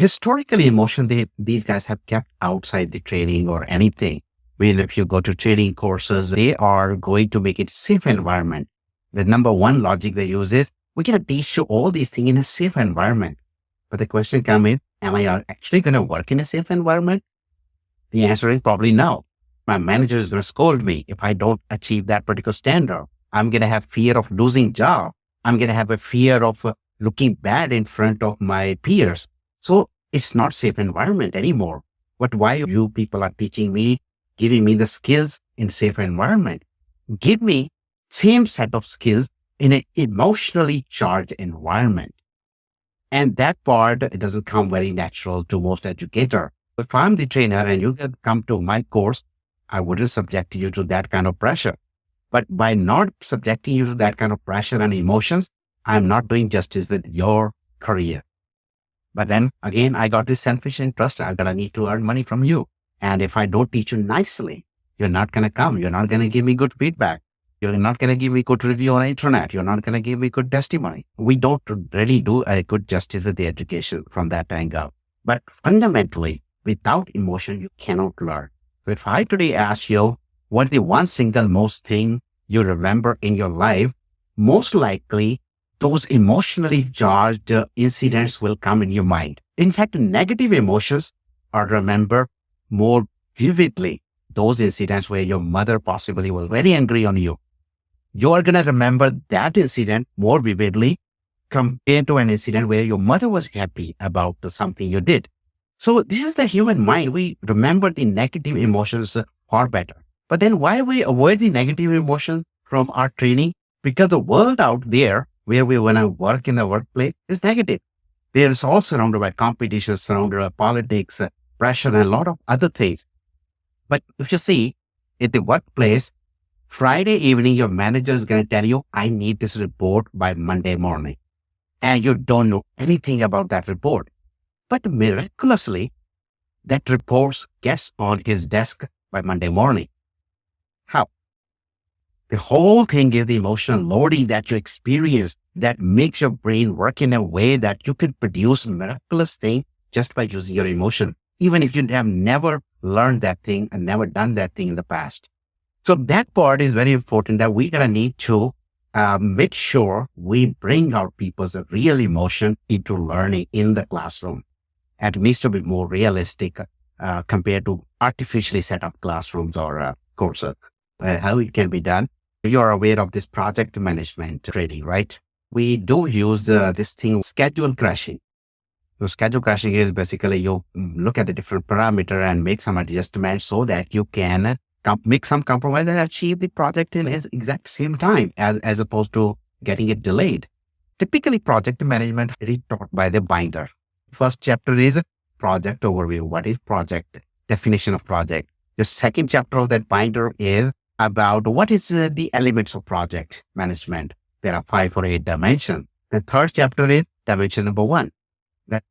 historically emotion these guys have kept outside the training or anything. When if you go to training courses, they are going to make it safe environment. The number one logic they use is we can teach you all these things in a safe environment. But the question comes in, am I actually going to work in a safe environment? The answer is probably no. My manager is going to scold me if I don't achieve that particular standard. I'm going to have fear of losing job. I'm going to have a fear of looking bad in front of my peers. So it's not safe environment anymore. But why you people are teaching me, giving me the skills in safe environment? Give me same set of skills in an emotionally charged environment. And that part, it doesn't come very natural to most educator. If I'm the trainer and you can come to my course, I wouldn't subject you to that kind of pressure. But by not subjecting you to that kind of pressure and emotions, I'm not doing justice with your career. But then again, I got this selfish interest. I'm going to need to earn money from you. And if I don't teach you nicely, you're not going to come. You're not going to give me good feedback. You're not going to give me good review on the internet. You're not going to give me good testimony. We don't really do a good justice with the education from that angle. But fundamentally, without emotion, you cannot learn. So if I today ask you, what's the one single most thing you remember in your life, most likely those emotionally charged incidents will come in your mind. In fact, negative emotions are remembered more vividly. Those incidents where your mother possibly was very angry on you. You are going to remember that incident more vividly compared to an incident where your mother was happy about something you did. So this is the human mind. We remember the negative emotions far better. But then why we avoid the negative emotions from our training? Because the world out there where we want to work in the workplace is negative. There is all surrounded by competition, surrounded by politics, pressure, and a lot of other things. But if you see, at the workplace, Friday evening, your manager is going to tell you, I need this report by Monday morning. And you don't know anything about that report. But miraculously, that report gets on his desk by Monday morning. How? The whole thing is the emotional loading that you experience that makes your brain work in a way that you can produce miraculous thing just by using your emotion, even if you have never learned that thing and never done that thing in the past. So that part is very important that we're going to need to make sure we bring our people's real emotion into learning in the classroom. And it needs to be more realistic compared to artificially set up classrooms or courses. How it can be done. You're aware of this project management training, right? We do use this thing, schedule crashing. So schedule crashing is basically you look at the different parameter and make some adjustments so that you can make some compromise and achieve the project in its exact same time as opposed to getting it delayed. Typically, project management is taught by the binder. First chapter is project overview. What is project? Definition of project. The second chapter of that binder is about what is the elements of project management. There are 5 or 8 dimensions. The third chapter is dimension number 1. The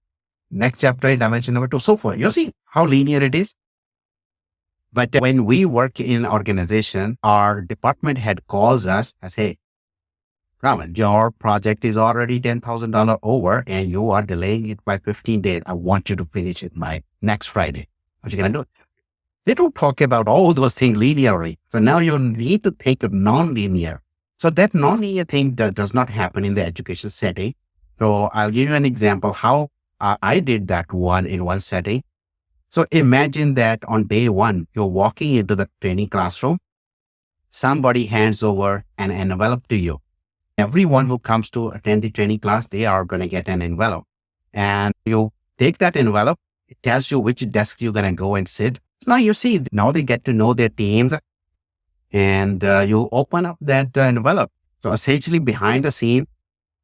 next chapter is dimension number 2, so forth. You see how linear it is? But when we work in organization, our department head calls us and say, Raman, your project is already $10,000 over and you are delaying it by 15 days. I want you to finish it by next Friday. What are you going to do? They don't talk about all those things linearly. So now you need to think of non-linear. So that non-linear thing does not happen in the education setting. So I'll give you an example how I did that one in one setting. So imagine that on day 1, you're walking into the training classroom. Somebody hands over an envelope to you. Everyone who comes to attend the training class, they are going to get an envelope. And you take that envelope. It tells you which desk you're going to go and sit. Now you see, now they get to know their teams and you open up that envelope. So essentially behind the scene,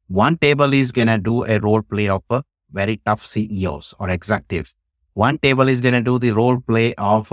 one table is going to do a role play of very tough CEOs or executives. One table is going to do the role play of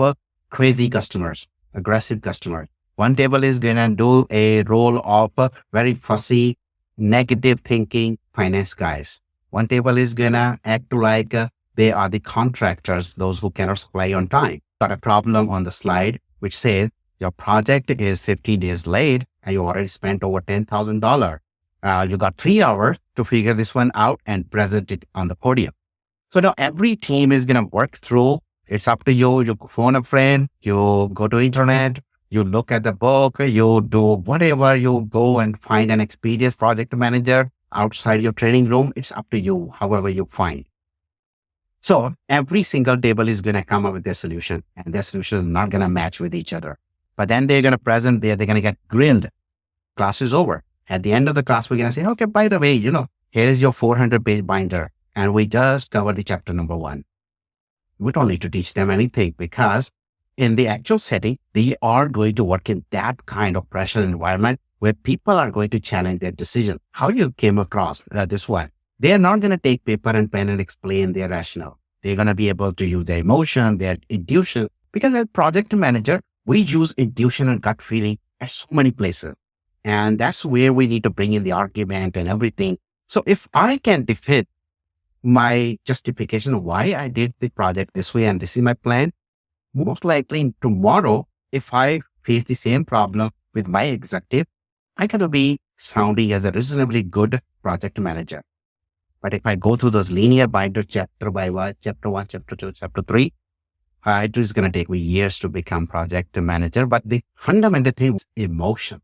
crazy customers, aggressive customers. One table is going to do a role of very fussy, negative thinking finance guys. One table is going to act like they are the contractors, those who cannot supply on time. Got a problem on the slide which says your project is 50 days late and you already spent over $10,000. You got 3 hours to figure this one out and present it on the podium. So now every team is going to work through. It's up to you. You phone a friend, you go to internet, you look at the book, you do whatever, you go and find an experienced project manager outside your training room. It's up to you, however you find. So every single table is going to come up with their solution, and their solution is not going to match with each other. But then they're going to present there, they're going to get grilled. Class is over. At the end of the class, we're going to say, okay, by the way, here is your 400-page binder. And we just covered the chapter number 1. We don't need to teach them anything because in the actual setting, they are going to work in that kind of pressure environment where people are going to challenge their decision. How you came across this one? They are not going to take paper and pen and explain their rationale. They're going to be able to use their emotion, their intuition, because as project manager, we use intuition and gut feeling at so many places. And that's where we need to bring in the argument and everything. So if I can defeat my justification of why I did the project this way and this is my plan, most likely tomorrow, if I face the same problem with my executive, I gotta be sounding as a reasonably good project manager. But if I go through those linear binder chapter by chapter 1, chapter 2, chapter 3, it is going to take me years to become project manager. But the fundamental thing is emotion.